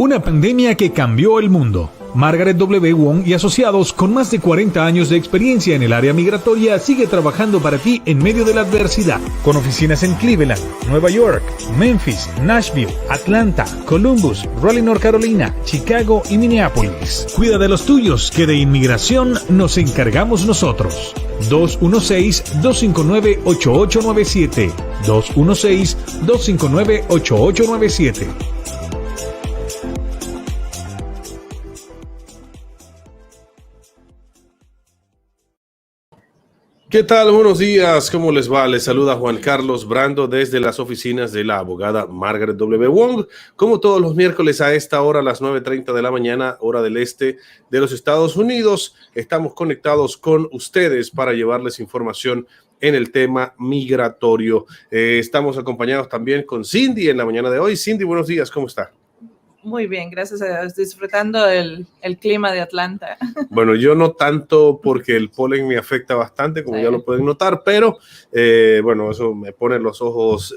Una pandemia que cambió el mundo. Margaret W. Wong y asociados con más de 40 años de experiencia en el área migratoria sigue trabajando para ti en medio de la adversidad. Con oficinas en Cleveland, Nueva York, Memphis, Nashville, Atlanta, Columbus, Raleigh, North Carolina, Chicago y Minneapolis. Cuida de los tuyos, que de inmigración nos encargamos nosotros. 216-259-8897. 216-259-8897. ¿Qué tal? Buenos días, ¿cómo les va? Les saluda Juan Carlos Brando desde las oficinas de la abogada Margaret W. Wong. Como todos los miércoles a esta hora, a las 9:30 de la mañana, hora del este de los Estados Unidos, estamos conectados con ustedes para llevarles información en el tema migratorio. Estamos acompañados también con Cindy en la mañana de hoy. Cindy, buenos días, ¿cómo está? Muy bien, gracias a Dios, disfrutando el clima de Atlanta. Bueno, yo no tanto porque el polen me afecta bastante, como ya lo pueden notar, pero bueno, eso me pone los ojos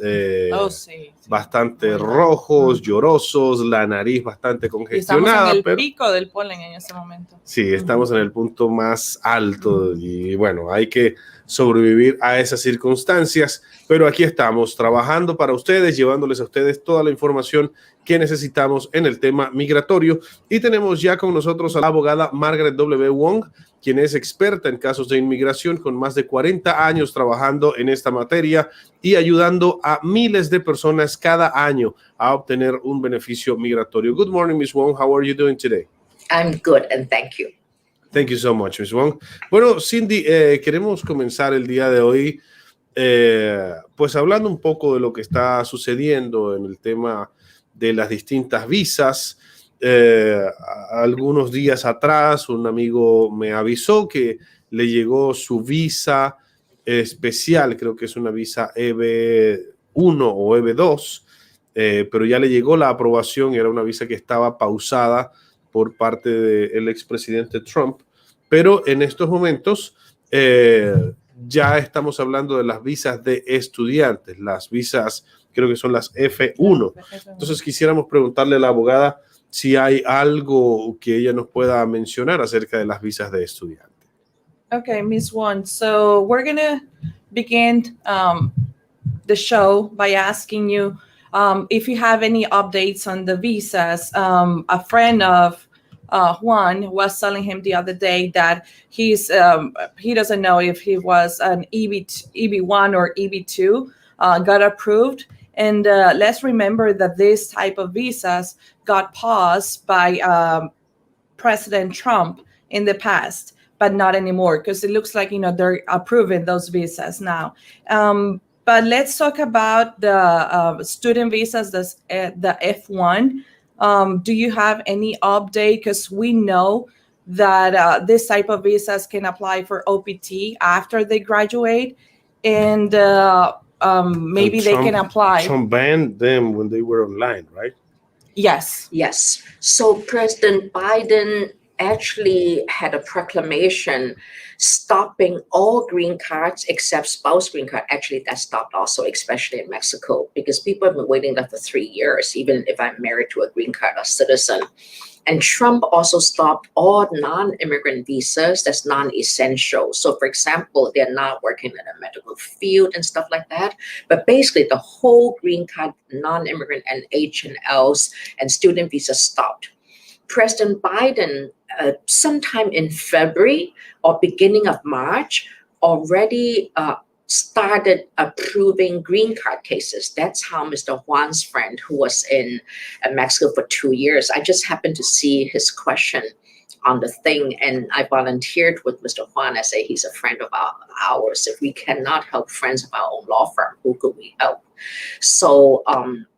bastante rojos, llorosos, la nariz bastante congestionada. Estamos en el pico del polen en este momento. Sí, estamos en el punto más alto y bueno, hay que sobrevivir a esas circunstancias, pero aquí estamos trabajando para ustedes, llevándoles a ustedes toda la información que necesitamos en el tema migratorio, y tenemos ya con nosotros a la abogada Margaret W. Wong, quien es experta en casos de inmigración con más de 40 años trabajando en esta materia y ayudando a miles de personas cada año a obtener un beneficio migratorio. Good morning, Ms. Wong. How are you doing today? I'm good, and thank you. Thank you so much, Ms. Wong. Bueno, Cindy, queremos comenzar el día de hoy pues hablando un poco de lo que está sucediendo en el tema de las distintas visas. Algunos días atrás un amigo me avisó que le llegó su visa especial, creo que es una visa EB1 o EB2, pero ya le llegó la aprobación. Era una visa que estaba pausada por parte del expresidente Trump, pero en estos momentos ya estamos hablando de las visas de estudiantes, las visas creo que son las F1. Entonces quisiéramos preguntarle a la abogada si hay algo que ella nos pueda mencionar acerca de las visas de estudiante. Okay, Ms. Wong, so we're going to begin the show by asking you if you have any updates on the visas. A friend of Juan was telling him the other day that he doesn't know if he was an EB1 or EB2 got approved. And let's remember that this type of visas got paused by President Trump in the past, but not anymore, because it looks like, they're approving those visas now. But let's talk about the student visas, the F1. Do you have any update? Because we know that this type of visas can apply for OPT after they graduate, and maybe they can apply. Trump banned them when they were online, right? Yes. Yes. So President Biden actually had a proclamation stopping all green cards except spouse green card. Actually, that stopped also, especially in Mexico, because people have been waiting there for 3 years, even if I'm married to a green card or citizen. And Trump also stopped all non-immigrant visas that's non-essential. So for example, they're not working in a medical field and stuff like that. But basically the whole green card, non-immigrant and H&Ls and student visas stopped. President Biden, sometime in February or beginning of March, already started approving green card cases. That's how Mr. Juan's friend, who was in Mexico for 2 years, I just happened to see his question on the thing, and I volunteered with Mr. Juan. I say he's a friend of ours. If we cannot help friends of our own law firm, who could we help? So,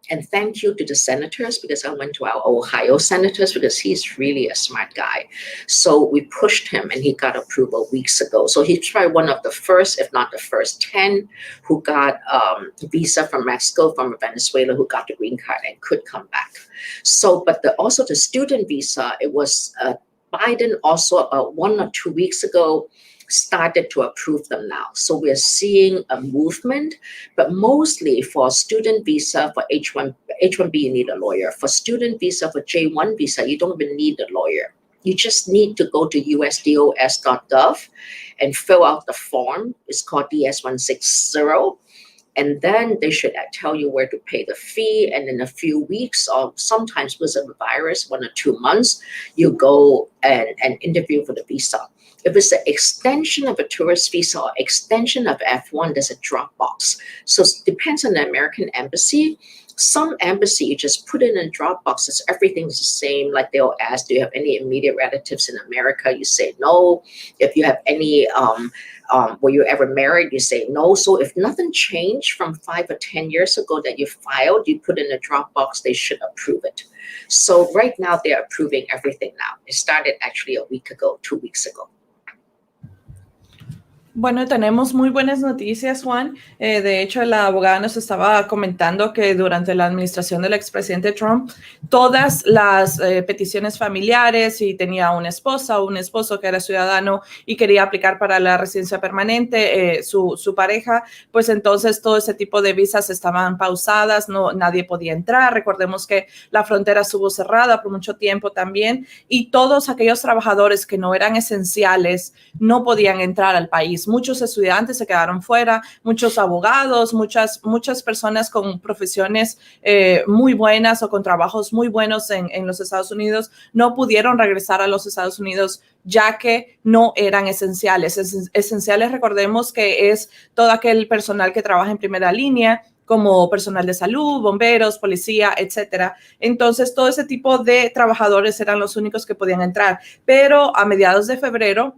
and thank you to the senators, because I went to our Ohio senators because he's really a smart guy. So we pushed him and he got approval weeks ago. So he's probably one of the first, if not the first 10 who got visa from Mexico, from Venezuela, who got the green card and could come back. So, but also the student visa, it was Biden also about 1 or 2 weeks ago started to approve them now. So we're seeing a movement, but mostly for student visa, for H-1B, you need a lawyer. For student visa, for J-1 visa, you don't even need a lawyer. You just need to go to usdos.gov and fill out the form. It's called DS-160. And then they should tell you where to pay the fee. And in a few weeks, or sometimes with a virus, 1 or 2 months, you go and interview for the visa. If it's an extension of a tourist visa or extension of F1, there's a drop box. So it depends on the American embassy. Some embassy, you just put in a drop box. Everything's the same. Like they'll ask, do you have any immediate relatives in America? You say no. If you have any, were you ever married? You say no. So if nothing changed from 5 or 10 years ago that you filed, you put in a drop box, they should approve it. So right now they're approving everything now. It started actually a week ago, 2 weeks ago. Bueno, tenemos muy buenas noticias, Juan. De hecho, la abogada nos estaba comentando que durante la administración del expresidente Trump, todas las peticiones familiares, si tenía una esposa o un esposo que era ciudadano y quería aplicar para la residencia permanente, su pareja, pues entonces todo ese tipo de visas estaban pausadas, nadie podía entrar. Recordemos que la frontera estuvo cerrada por mucho tiempo también y todos aquellos trabajadores que no eran esenciales no podían entrar al país. Muchos estudiantes se quedaron fuera, muchos abogados, muchas personas con profesiones muy buenas o con trabajos muy buenos en los Estados Unidos no pudieron regresar a los Estados Unidos ya que no eran esenciales. Esenciales, recordemos que es todo aquel personal que trabaja en primera línea, como personal de salud, bomberos, policía, etcétera. Entonces, todo ese tipo de trabajadores eran los únicos que podían entrar. Pero a mediados de febrero,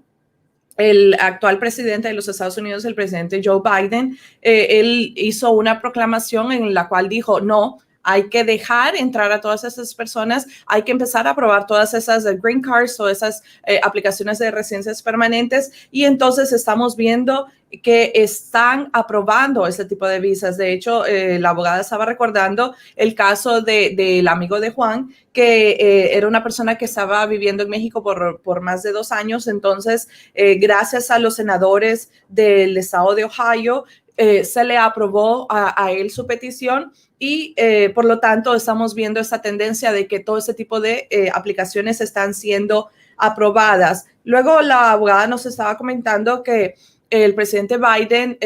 el actual presidente de los Estados Unidos, el presidente Joe Biden, él hizo una proclamación en la cual dijo, no, hay que dejar entrar a todas esas personas, hay que empezar a aprobar todas esas green cards o esas aplicaciones de residencias permanentes y entonces estamos viendo que están aprobando este tipo de visas. De hecho, la abogada estaba recordando el caso del amigo de Juan, que era una persona que estaba viviendo en México por más de 2 años. Entonces, gracias a los senadores del estado de Ohio, se le aprobó a él su petición y por lo tanto estamos viendo esta tendencia de que todo ese tipo de aplicaciones están siendo aprobadas. Luego la abogada nos estaba comentando que el presidente Biden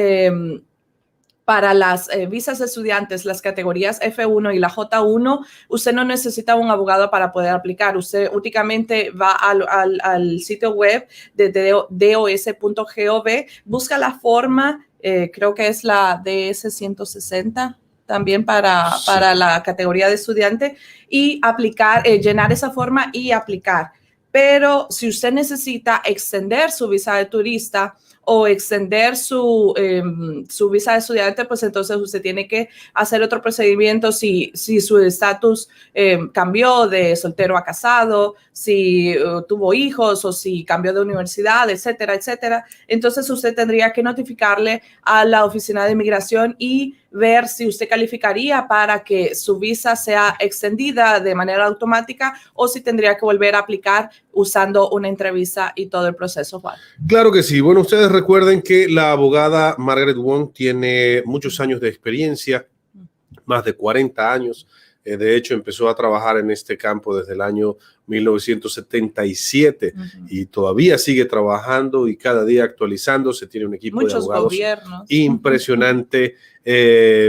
para las visas de estudiantes, las categorías F1 y la J1, usted no necesita un abogado para poder aplicar. Usted únicamente va al sitio web de dos.gov, busca la forma, creo que es la DS-160, también para la categoría de estudiante, y aplicar, llenar esa forma y aplicar. Pero si usted necesita extender su visa de turista o extender su visa de estudiante, pues entonces usted tiene que hacer otro procedimiento si su estatus cambió de soltero a casado, si tuvo hijos o si cambió de universidad, etcétera, etcétera. Entonces usted tendría que notificarle a la oficina de inmigración y ver si usted calificaría para que su visa sea extendida de manera automática o si tendría que volver a aplicar usando una entrevista y todo el proceso, Juan. Claro que sí. Bueno, ustedes recuerden que la abogada Margaret Wong tiene muchos años de experiencia, más de 40 años. De hecho, empezó a trabajar en este campo desde el año 1977 y todavía sigue trabajando y cada día actualizándose. Tiene un equipo de abogados gobiernos impresionante.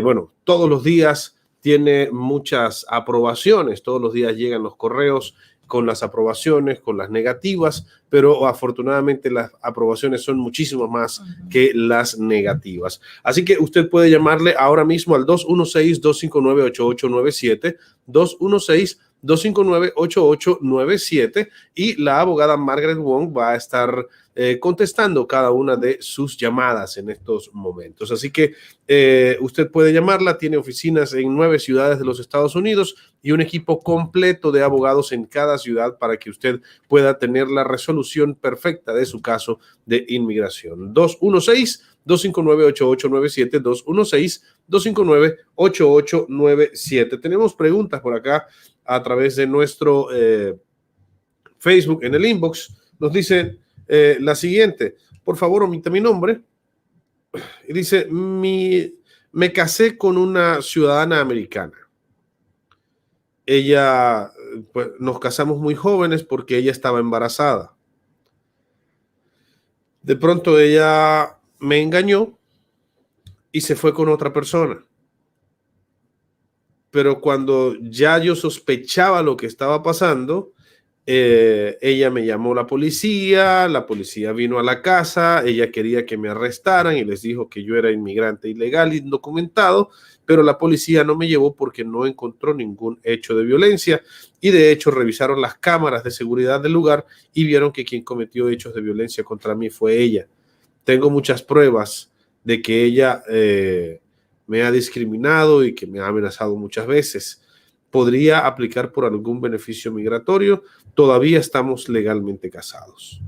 Bueno, todos los días tiene muchas aprobaciones, todos los días llegan los correos con las aprobaciones, con las negativas, pero afortunadamente las aprobaciones son muchísimo más que las negativas. Así que usted puede llamarle ahora mismo al 216-259-8897, 216-259-8897 y la abogada Margaret Wong va a estar contestando cada una de sus llamadas en estos momentos. Así que usted puede llamarla, tiene oficinas en 9 ciudades de los Estados Unidos y un equipo completo de abogados en cada ciudad para que usted pueda tener la resolución perfecta de su caso de inmigración. 216-259-8897, 216-259-8897. Tenemos preguntas por acá a través de nuestro Facebook en el inbox. Nos dice la siguiente, por favor omita mi nombre. Y dice, me casé con una ciudadana americana. ella, pues, nos casamos muy jóvenes porque ella estaba embarazada. De pronto ella me engañó y se fue con otra persona. Pero cuando ya yo sospechaba lo que estaba pasando, ella me llamó la policía vino a la casa, ella quería que me arrestaran y les dijo que yo era inmigrante ilegal, indocumentado, pero la policía no me llevó porque no encontró ningún hecho de violencia y de hecho revisaron las cámaras de seguridad del lugar y vieron que quien cometió hechos de violencia contra mí fue ella. Tengo muchas pruebas de que ella me ha discriminado y que me ha amenazado muchas veces. ¿Podría aplicar por algún beneficio migratorio? Todavía estamos legalmente casados.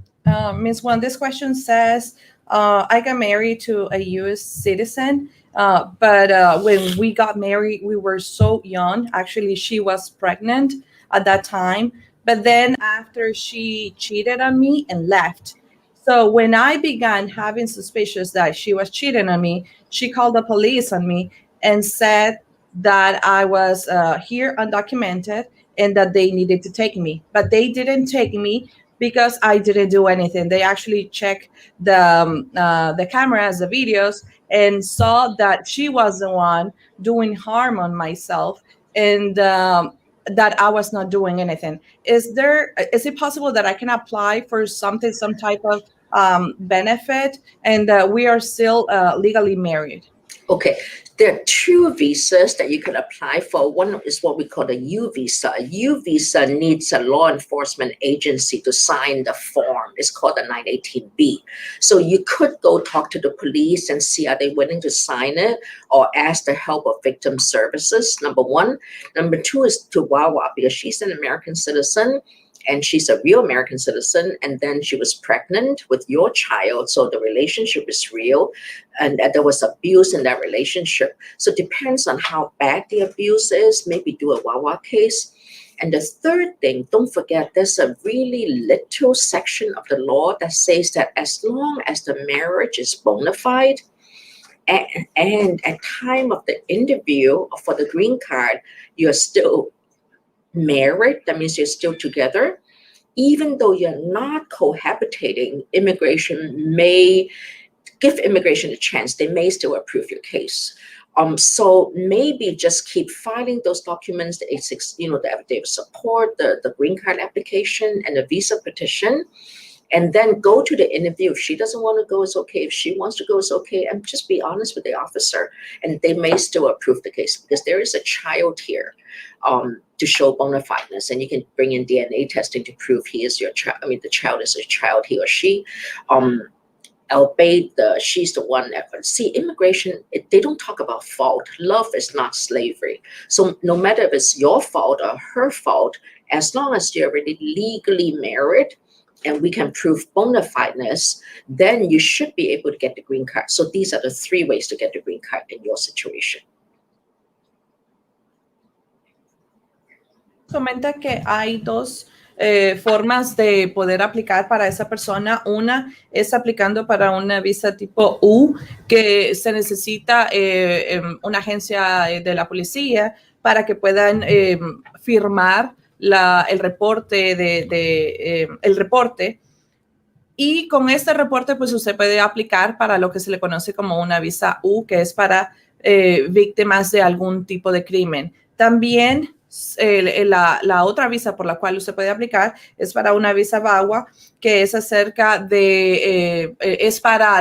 Ms. Wong, this question says, I got married to a U.S. citizen, but when we got married, we were so young. Actually, she was pregnant at that time. But then after she cheated on me and left. So when I began having suspicions that she was cheating on me, she called the police on me and said that I was here undocumented and that they needed to take me. But they didn't take me because I didn't do anything. They actually checked the cameras, the videos, and saw that she was the one doing harm on myself and that I was not doing anything. Is it possible that I can apply for something, some type of benefit, and we are still legally married? Okay, there are two visas that you can apply for. One is what we call a U visa. A U visa needs a law enforcement agency to sign the form. It's called a 918B. So you could go talk to the police and see are they willing to sign it or ask the help of victim services, number one. Number two is to Wawa, because she's an American citizen and she's a real American citizen, and then she was pregnant with your child, so the relationship is real, and there was abuse in that relationship. So it depends on how bad the abuse is, maybe do a Wawa case. And the third thing, don't forget, there's a really little section of the law that says that as long as the marriage is bona fide, and at time of the interview for the green card, you're still married, that means you're still together, even though you're not cohabitating, immigration may give immigration a chance. They may still approve your case. So maybe just keep filing those documents, the A6, the affidavit of support, the green card application, and the visa petition, and then go to the interview. If she doesn't want to go, it's okay. If she wants to go, it's okay. And just be honest with the officer, and they may still approve the case because there is a child here to show bona fideness, and you can bring in DNA testing to prove he is your child. I mean, the child is a child, he or she. Albeit she's the one that, see, immigration, they don't talk about fault. Love is not slavery. So no matter if it's your fault or her fault, as long as you're already legally married, and we can prove bona fideness, then you should be able to get the green card. So these are the three ways to get the green card in your situation. Comenta que hay dos formas de poder aplicar para esa persona. Una es aplicando para una visa tipo U, que se necesita una agencia de la policía para que puedan firmar el reporte el reporte, y con este reporte pues usted puede aplicar para lo que se le conoce como una visa U, que es para víctimas de algún tipo de crimen. También la otra visa por la cual usted puede aplicar es para una visa VAWA, que es acerca de, es para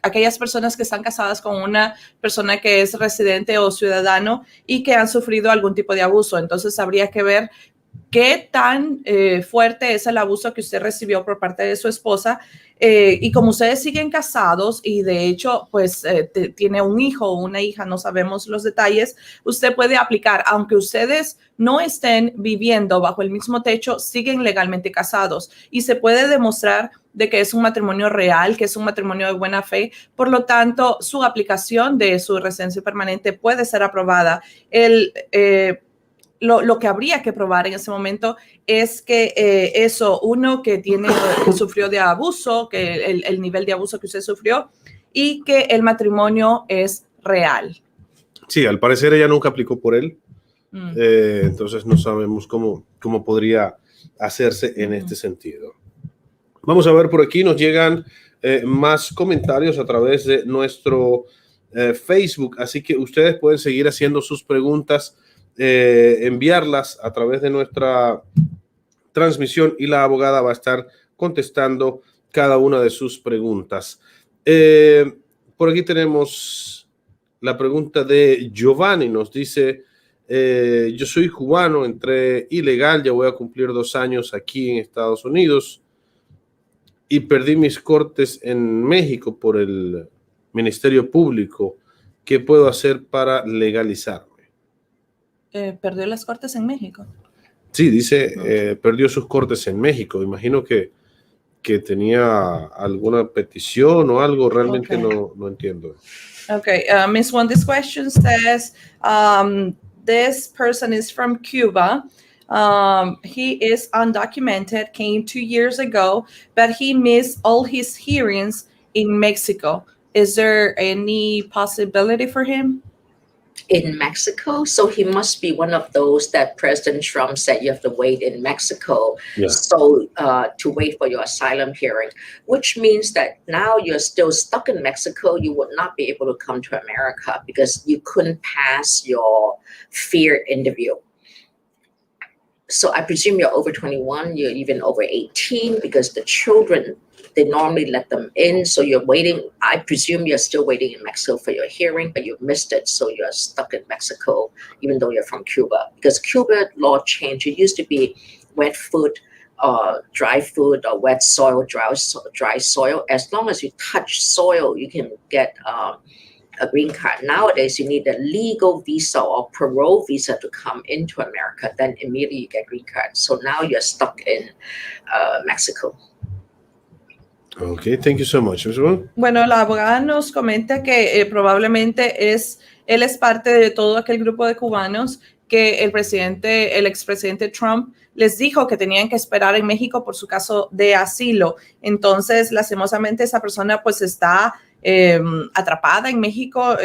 aquellas personas que están casadas con una persona que es residente o ciudadano y que han sufrido algún tipo de abuso. Entonces habría que ver qué tan fuerte es el abuso que usted recibió por parte de su esposa, y como ustedes siguen casados y de hecho pues tiene un hijo o una hija, no sabemos los detalles, usted puede aplicar, aunque ustedes no estén viviendo bajo el mismo techo, siguen legalmente casados y se puede demostrar de que es un matrimonio real, que es un matrimonio de buena fe. Por lo tanto, su aplicación de su residencia permanente puede ser aprobada. Lo que habría que probar en ese momento es que uno que sufrió de abuso, que el nivel de abuso que usted sufrió, y que el matrimonio es real. Sí, al parecer ella nunca aplicó por él. Entonces no sabemos cómo podría hacerse en este sentido. Vamos a ver por aquí, nos llegan más comentarios a través de nuestro Facebook, así que ustedes pueden seguir haciendo sus preguntas, enviarlas a través de nuestra transmisión y la abogada va a estar contestando cada una de sus preguntas. Por aquí tenemos la pregunta de Giovanni, nos dice, yo soy cubano, entré ilegal, ya voy a cumplir 2 años aquí en Estados Unidos y perdí mis cortes en México por el Ministerio Público. ¿Qué puedo hacer para legalizarme? ¿Perdió las cortes en México? Sí, dice, perdió sus cortes en México. Imagino que tenía alguna petición o algo, realmente no entiendo. Okay, Ms. Wong, this question says, this person is from Cuba. He is undocumented, came 2 years ago, but he missed all his hearings in Mexico. Is there any possibility for him? In Mexico, so he must be one of those that President Trump said you have to wait in Mexico. Yeah. So to wait for your asylum hearing, which means that now you're still stuck in Mexico. You would not be able to come to America because you couldn't pass your feared interview. So I presume you're over 21, you're even over 18 because the children, they normally let them in. So you're waiting. I presume you're still waiting in Mexico for your hearing, but you missed it. So you're stuck in Mexico, even though you're from Cuba. Because Cuba law changed. It used to be wet food, dry food, or wet soil, dry soil. As long as you touch soil, you can get a green card. Nowadays, you need a legal visa or parole visa to come into America. Then immediately you get green card. So now you're stuck in Mexico. Okay, thank you so much. Bueno, la abogada nos comenta que probablemente él es parte de todo aquel grupo de cubanos que el expresidente Trump les dijo que tenían que esperar en México por su caso de asilo. Entonces, lastimosamente, esa persona pues está atrapada en México,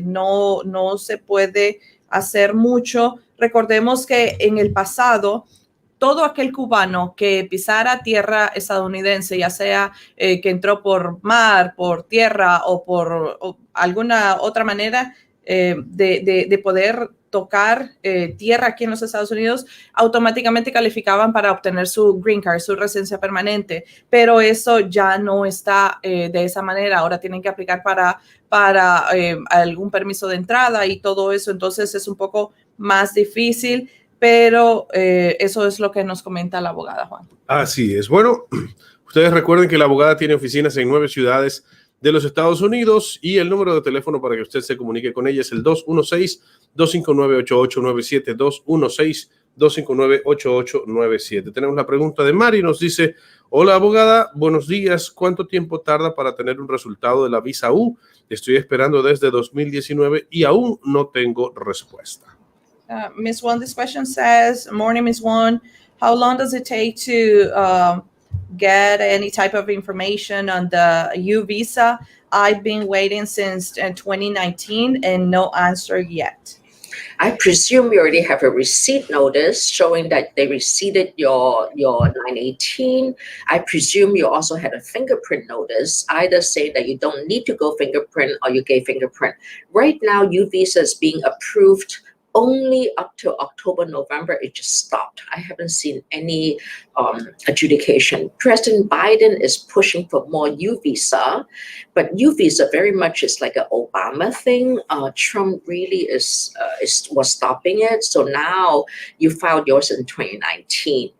no se puede hacer mucho. Recordemos que en el pasado, todo aquel cubano que pisara tierra estadounidense, ya sea que entró por mar, por tierra o por alguna otra manera de poder tocar tierra aquí en los Estados Unidos, automáticamente calificaban para obtener su green card, su residencia permanente. Pero eso ya no está de esa manera. Ahora tienen que aplicar para algún permiso de entrada y todo eso. Entonces es un poco más difícil. Pero eso es lo que nos comenta la abogada, Juan. Así es. Bueno, ustedes recuerden que la abogada tiene oficinas en 9 ciudades de los Estados Unidos y el número de teléfono para que usted se comunique con ella es el 216-259-8897, 216-259-8897. Tenemos la pregunta de Mari, nos dice, hola abogada, buenos días, ¿cuánto tiempo tarda para tener un resultado de la visa U? Estoy esperando desde 2019 y aún no tengo respuesta. Ms. Wong, this question says, morning, Ms. Wong, how long does it take to get any type of information on the U visa? I've been waiting since 2019 and no answer yet. I presume you already have a receipt notice showing that they receipted your 918. I presume you also had a fingerprint notice, either saying that you don't need to go fingerprint or you gave fingerprint. Right now, U visa is being approved only up to October, November. It just stopped. I haven't seen any adjudication. President Biden is pushing for more U visa, but U visa very much is like an Obama thing. Trump really was stopping it. So now you filed yours in 2019.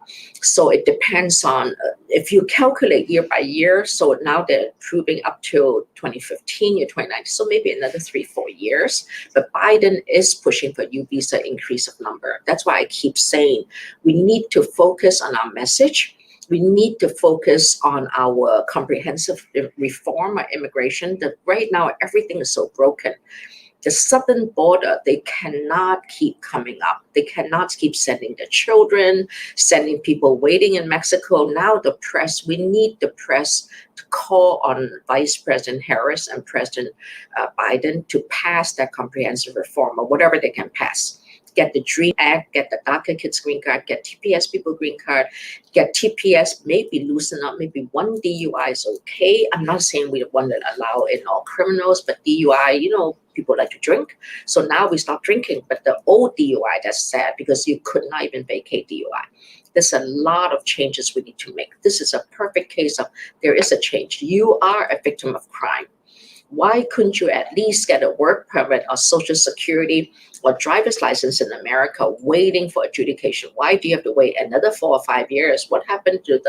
So it depends on if you calculate year by year. So now they're approving up to 2015, year 2019. So maybe another 3-4 years. But Biden is pushing for U visa increase of number. That's why I keep saying we need to focus on our message. We need to focus on our comprehensive reform or immigration. That right now everything is so broken. The southern border, they cannot keep coming up. They cannot keep sending their children, sending people waiting in Mexico. Now the press, we need the press to call on Vice President Harris and President Biden to pass that comprehensive reform or whatever they can pass. get the DREAM Act, get the DACA kids green card, get TPS people green card, get TPS, maybe loosen up, maybe one DUI is okay. I'm not saying we want to allow in all criminals, but DUI, people like to drink. So now we stop drinking, but the old DUI, that's sad because you could not even vacate DUI. There's a lot of changes we need to make. This is a perfect case of there is a change. You are a victim of crime. Why couldn't you at least get a work permit or Social Security or driver's license in America waiting for adjudication? Why do you have to wait another 4 or 5 years? What happened to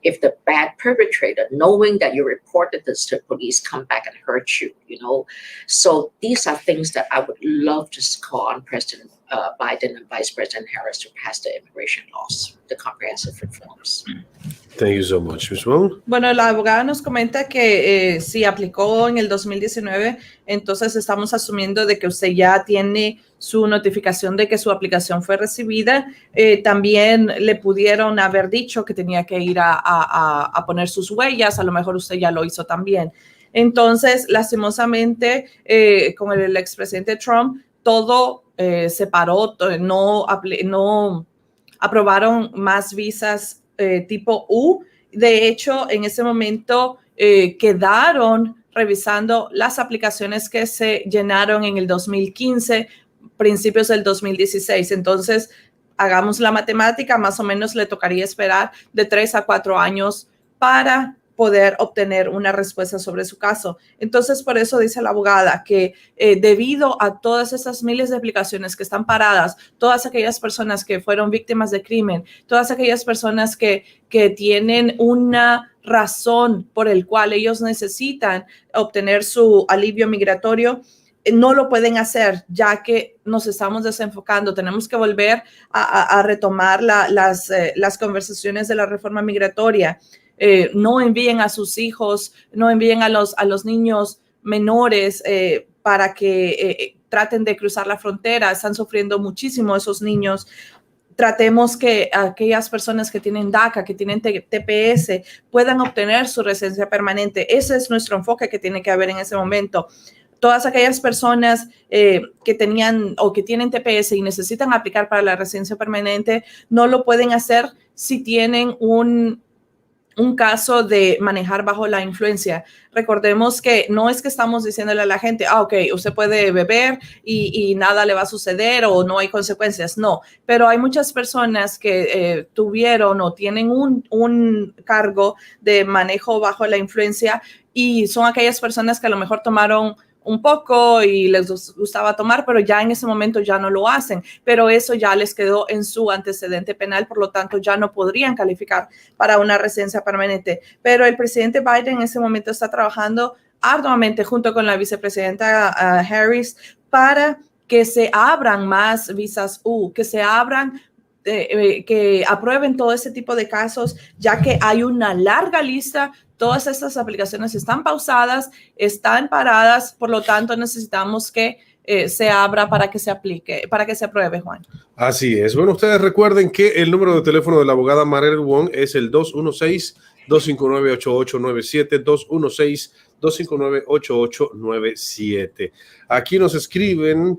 if the bad perpetrator, knowing that you reported this to police, come back and hurt you, So these are things that I would love to call on President Biden and Vice President Harris to pass the immigration laws, the comprehensive reforms. Thank you so much, Ms. Wong. Bueno, la abogada nos comenta que si aplicó en el 2019, entonces estamos asumiendo de que usted ya tiene su notificación de que su aplicación fue recibida. También le pudieron haber dicho que tenía que ir a poner sus huellas, a lo mejor usted ya lo hizo también. Entonces, lastimosamente, con el expresidente Trump, todo se paró, no aprobaron más visas tipo U. De hecho, en ese momento quedaron revisando las aplicaciones que se llenaron en el 2015, principios del 2016. Entonces, hagamos la matemática, más o menos le tocaría esperar de 3 a 4 años para poder obtener una respuesta sobre su caso. Entonces, por eso dice la abogada que debido a todas esas miles de aplicaciones que están paradas, todas aquellas personas que fueron víctimas de crimen, todas aquellas personas que tienen una razón por el cual ellos necesitan obtener su alivio migratorio, no lo pueden hacer ya que nos estamos desenfocando. Tenemos que volver a retomar las conversaciones de la reforma migratoria. No envíen a sus hijos, no envíen a los niños menores para que traten de cruzar la frontera. Están sufriendo muchísimo esos niños. Tratemos que aquellas personas que tienen DACA, que tienen TPS, puedan obtener su residencia permanente. Ese es nuestro enfoque que tiene que haber en ese momento. Todas aquellas personas que tenían o que tienen TPS y necesitan aplicar para la residencia permanente, no lo pueden hacer si tienen un caso de manejar bajo la influencia. Recordemos que no es que estamos diciéndole a la gente, ok, usted puede beber y nada le va a suceder o no hay consecuencias. No, pero hay muchas personas que tuvieron o tienen un cargo de manejo bajo la influencia y son aquellas personas que a lo mejor tomaron un poco y les gustaba tomar, pero ya en ese momento ya no lo hacen, pero eso ya les quedó en su antecedente penal, por lo tanto ya no podrían calificar para una residencia permanente. Pero el presidente Biden en ese momento está trabajando arduamente junto con la vicepresidenta Harris para que se abran más visas U, que se abran, que aprueben todo ese tipo de casos, ya que hay una larga lista. Todas estas aplicaciones están pausadas, están paradas, por lo tanto necesitamos que se abra para que se aplique, para que se apruebe, Juan. Así es. Bueno, ustedes recuerden que el número de teléfono de la abogada Margaret Wong es el 216-259-8897, 216-259-8897. Aquí nos escriben,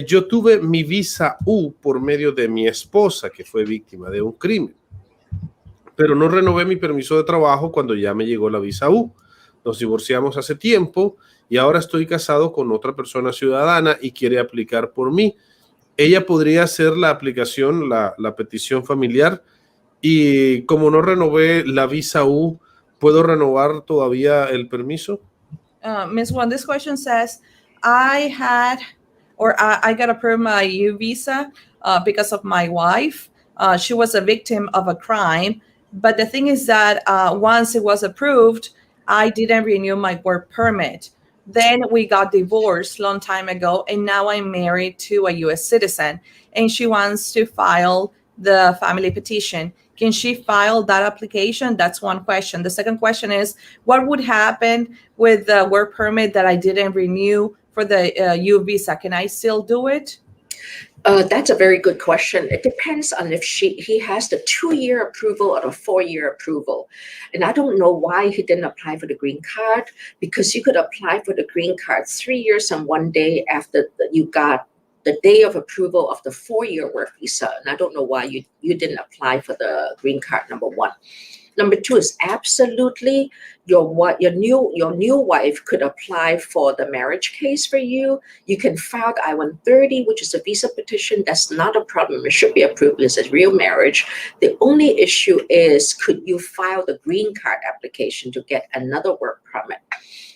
yo tuve mi visa U por medio de mi esposa, que fue víctima de un crimen, pero no renové mi permiso de trabajo cuando ya me llegó la visa U. Nos divorciamos hace tiempo y ahora estoy casado con otra persona ciudadana y quiere aplicar por mí. Ella podría hacer la aplicación, la petición familiar, y como no renové la visa U, ¿puedo renovar todavía el permiso? Ms. Wong, this question says, I got approved my U visa because of my wife. She was a victim of a crime. But the thing is that once it was approved, I didn't renew my work permit. Then we got divorced a long time ago, and now I'm married to a U.S. citizen, and she wants to file the family petition. Can she file that application? That's one question. The second question is, what would happen with the work permit that I didn't renew for the U visa? Can I still do it? That's a very good question. It depends on if he has the 2-year approval or the 4-year approval. And I don't know why he didn't apply for the green card, because you could apply for the green card 3 years and 1 day after you got the day of approval of the 4-year work visa. And I don't know why you didn't apply for the green card, number one. Number two is absolutely your new wife could apply for the marriage case for you. You can file the I-130, which is a visa petition. That's not a problem. It should be approved because it's real marriage. The only issue is, could you file the green card application to get another work permit?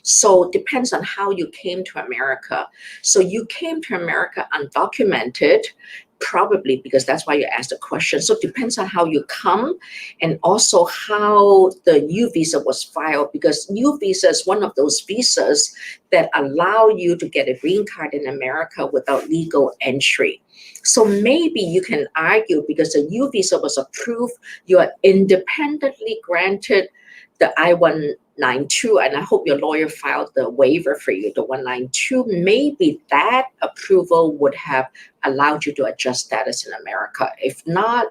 So it depends on how you came to America. So you came to America undocumented, probably because that's why you asked the question. So it depends on how you come and also how the U visa was filed, because U visa is one of those visas that allow you to get a green card in America without legal entry. So maybe you can argue because the U visa was approved, you are independently granted the I-192, and I hope your lawyer filed the waiver for you, the 192. Maybe that approval would have allowed you to adjust status in America. If not,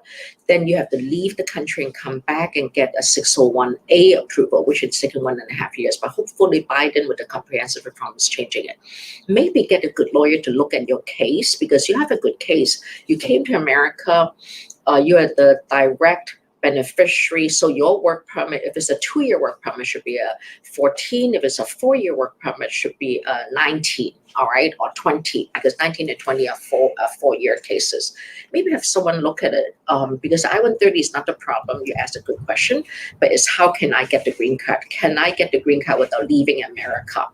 then you have to leave the country and come back and get a 601A approval, which is taking 1.5 years. But hopefully Biden, with the comprehensive reform, is changing it. Maybe get a good lawyer to look at your case, because you have a good case. You came to America, you are the direct beneficiary. So your work permit, if it's a 2-year work permit, should be a 14. If it's a 4-year work permit, should be a 19, all right, or 20, because 19 and 20 are 4-year cases. Maybe have someone look at it, because I-130 is not the problem. You asked a good question, but it's how can I get the green card? Can I get the green card without leaving America?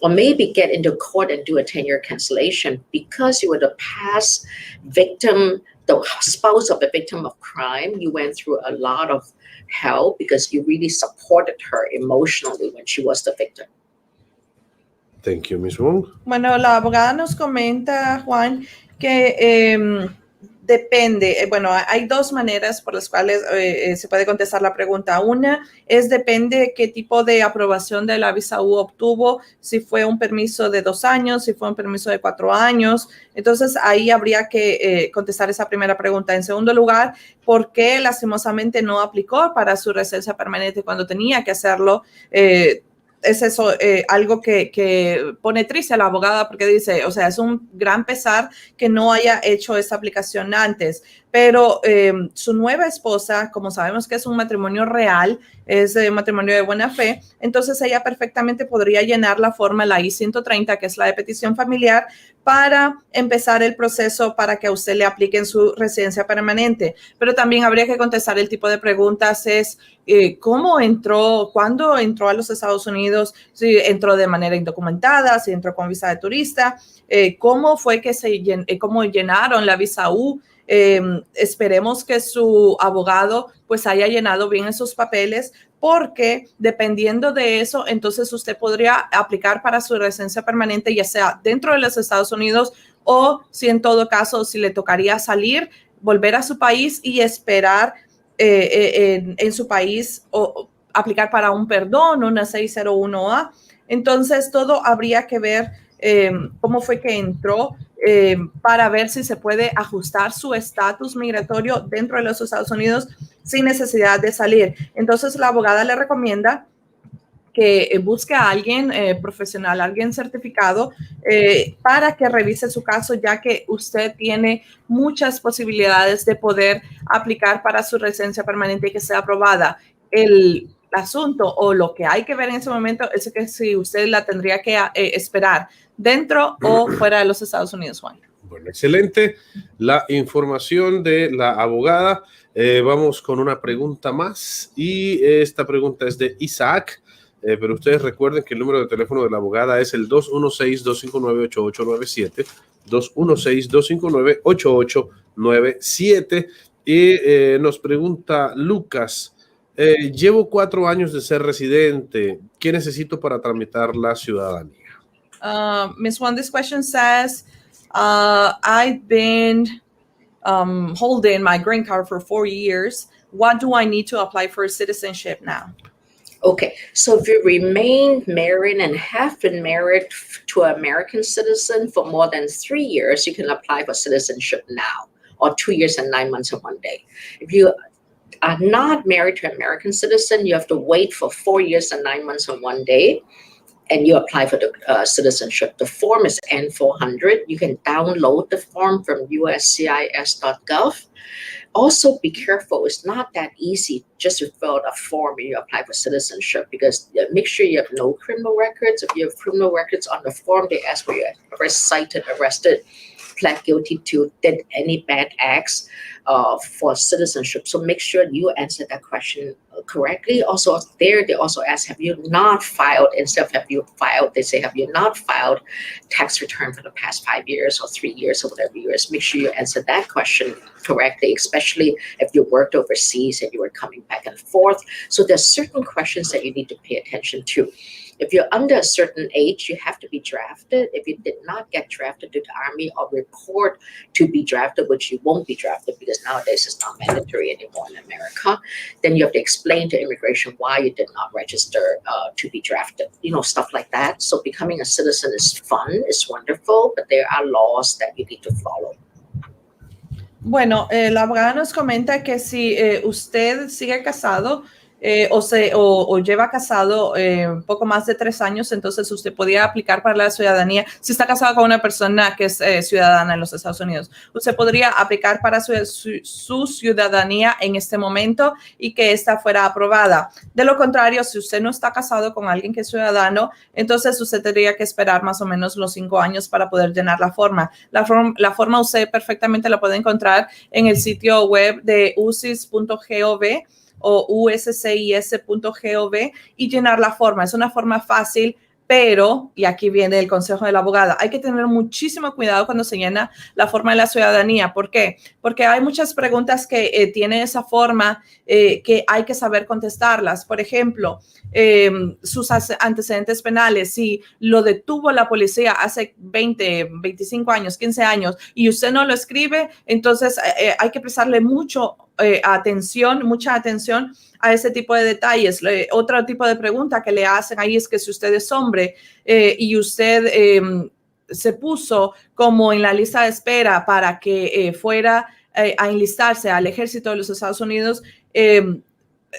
Or maybe get into court and do a 10-year cancellation because you were the past victim, the spouse of a victim of crime. You went through a lot of hell because you really supported her emotionally when she was the victim. Thank you, Ms. Wong. Bueno, la abogada nos comenta, Juan, que depende, bueno, hay dos maneras por las cuales se puede contestar la pregunta. Una es depende qué tipo de aprobación de la visa U obtuvo, si fue un permiso de 2 años, si fue un permiso de 4 años. Entonces, ahí habría que contestar esa primera pregunta. En segundo lugar, ¿por qué lastimosamente no aplicó para su residencia permanente cuando tenía que hacerlo? Es eso algo que pone triste a la abogada, porque dice, o sea, es un gran pesar que no haya hecho esta aplicación antes, pero su nueva esposa, como sabemos que es un matrimonio real, es un matrimonio de buena fe, entonces ella perfectamente podría llenar la forma, la I-130, que es la de petición familiar, para empezar el proceso para que a usted le apliquen su residencia permanente. Pero también habría que contestar el tipo de preguntas es cómo entró, cuándo entró a los Estados Unidos, si entró de manera indocumentada, si entró con visa de turista, cómo fue que cómo llenaron la visa U. Esperemos que su abogado pues haya llenado bien esos papeles, porque dependiendo de eso, entonces usted podría aplicar para su residencia permanente, ya sea dentro de los Estados Unidos o si en todo caso, si le tocaría salir, volver a su país y esperar en su país o aplicar para un perdón, una 601A. Entonces, todo habría que ver cómo fue que entró para ver si se puede ajustar su estatus migratorio dentro de los Estados Unidos sin necesidad de salir. Entonces, la abogada le recomienda que busque a alguien profesional, alguien certificado para que revise su caso, ya que usted tiene muchas posibilidades de poder aplicar para su residencia permanente y que sea aprobada. El asunto o lo que hay que ver en ese momento es que si usted la tendría que esperar dentro o fuera de los Estados Unidos, Juan. Bueno, excelente la información de la abogada. Vamos con una pregunta más y esta pregunta es de Isaac. Pero ustedes recuerden que el número de teléfono de la abogada es el 216-259-8897, 216-259-8897. Y nos pregunta Lucas, llevo 4 años de ser residente. ¿Qué necesito para tramitar la ciudadanía? Ms. Wong, this question says, I've been holding my green card for 4 years. What do I need to apply for citizenship now? Okay, so if you remain married and have been married to an American citizen for more than 3 years, you can apply for citizenship now, or 2 years and 9 months and 1 day. If you are not married to an American citizen, you have to wait for 4 years and 9 months and 1 day. and you apply for the citizenship. The form is N400. You can download the form from uscis.gov. Also, be careful. It's not that easy just to fill out a form and you apply for citizenship, because make sure you have no criminal records. If you have criminal records on the form, they ask whether you ever cited, arrested, pled guilty to, did any bad acts for citizenship. So make sure you answer that question correctly. Also there, they also ask, have you not filed, instead of have you filed, they say, have you not filed tax return for the past 5 years or 3 years or whatever years. Make sure you answer that question correctly, especially if you worked overseas and you were coming back and forth. So there's certain questions that you need to pay attention to. If you're under a certain age, you have to be drafted. If you did not get drafted to the Army or report to be drafted, which you won't be drafted because nowadays it's not mandatory anymore in America, then you have to explain to immigration why you did not register to be drafted, stuff like that. So becoming a citizen is fun, it's wonderful, but there are laws that you need to follow. Bueno, la abogada nos comenta que si usted sigue casado, o lleva casado poco más de 3 años, entonces usted podría aplicar para la ciudadanía. Si está casado con una persona que es ciudadana en los Estados Unidos, usted podría aplicar para su ciudadanía en este momento y que esta fuera aprobada. De lo contrario, si usted no está casado con alguien que es ciudadano, entonces usted tendría que esperar más o menos los 5 años para poder llenar la forma. La forma usted perfectamente la puede encontrar en el sitio web de usis.gov o uscis.gov y llenar la forma. Es una forma fácil, pero, y aquí viene el consejo de la abogada, hay que tener muchísimo cuidado cuando se llena la forma de la ciudadanía. ¿Por qué? Porque hay muchas preguntas que tiene esa forma que hay que saber contestarlas. Por ejemplo, sus antecedentes penales, si lo detuvo la policía hace 20, 25 años, 15 años y usted no lo escribe, entonces hay que prestarle mucha atención a ese tipo de detalles. Otro tipo de pregunta que le hacen ahí es que si usted es hombre y usted se puso como en la lista de espera para que fuera a enlistarse al ejército de los Estados Unidos,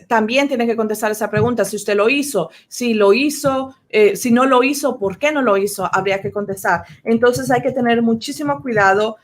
también tiene que contestar esa pregunta. Si usted lo hizo, si lo hizo, si no lo hizo, ¿por qué no lo hizo? Habría que contestar. Entonces hay que tener muchísimo cuidado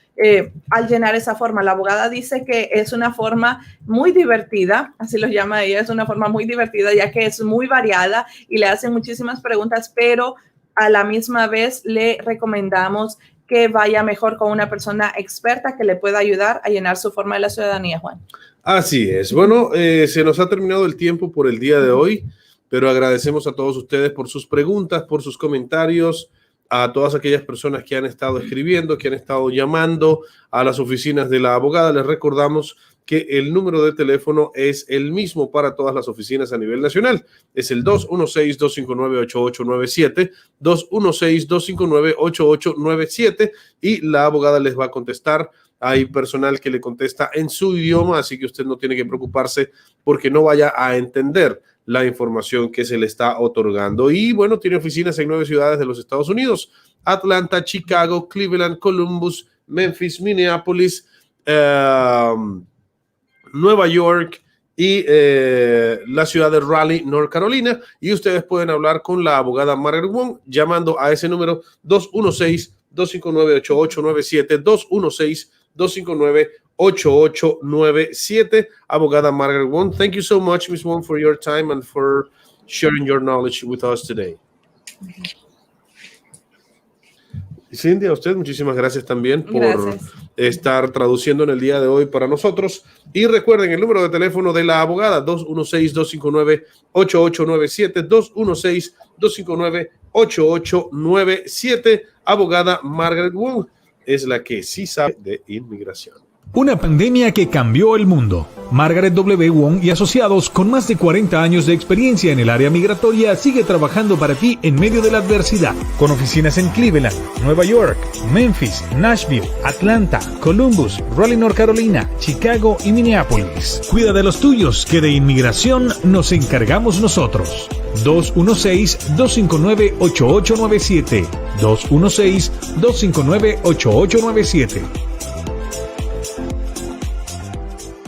al llenar esa forma. La abogada dice que es una forma muy divertida, así lo llama ella, es una forma muy divertida ya que es muy variada y le hacen muchísimas preguntas, pero a la misma vez le recomendamos que vaya mejor con una persona experta que le pueda ayudar a llenar su forma de la ciudadanía, Juan. Así es. Bueno, se nos ha terminado el tiempo por el día de hoy, pero agradecemos a todos ustedes por sus preguntas, por sus comentarios, a todas aquellas personas que han estado escribiendo, que han estado llamando a las oficinas de la abogada. Les recordamos que el número de teléfono es el mismo para todas las oficinas a nivel nacional. Es el 216-259-8897, 216-259-8897 y la abogada les va a contestar. Hay personal que le contesta en su idioma, así que usted no tiene que preocuparse porque no vaya a entender la información que se le está otorgando. Y bueno, tiene oficinas en 9 ciudades de los Estados Unidos: Atlanta, Chicago, Cleveland, Columbus, Memphis, Minneapolis, Nueva York y la ciudad de Raleigh, North Carolina. Y ustedes pueden hablar con la abogada Margaret Wong llamando a ese número 216-259-8897, 216-259-8897. Abogada Margaret Wong, thank you so much, Ms. Wong, for your time and for sharing your knowledge with us today. Cindy, a usted muchísimas gracias también por estar traduciendo en el día de hoy para nosotros. Y recuerden el número de teléfono de la abogada, 216-259-8897, 216-259-8897. Abogada Margaret Wong es la que sí sabe de inmigración. Una pandemia que cambió el mundo. Margaret W. Wong y asociados, con más de 40 años de experiencia en el área migratoria, sigue trabajando para ti en medio de la adversidad. Con oficinas en Cleveland, Nueva York, Memphis, Nashville, Atlanta, Columbus, Raleigh, North Carolina, Chicago y Minneapolis. Cuida de los tuyos, que de inmigración nos encargamos nosotros. 216-259-8897. 216-259-8897.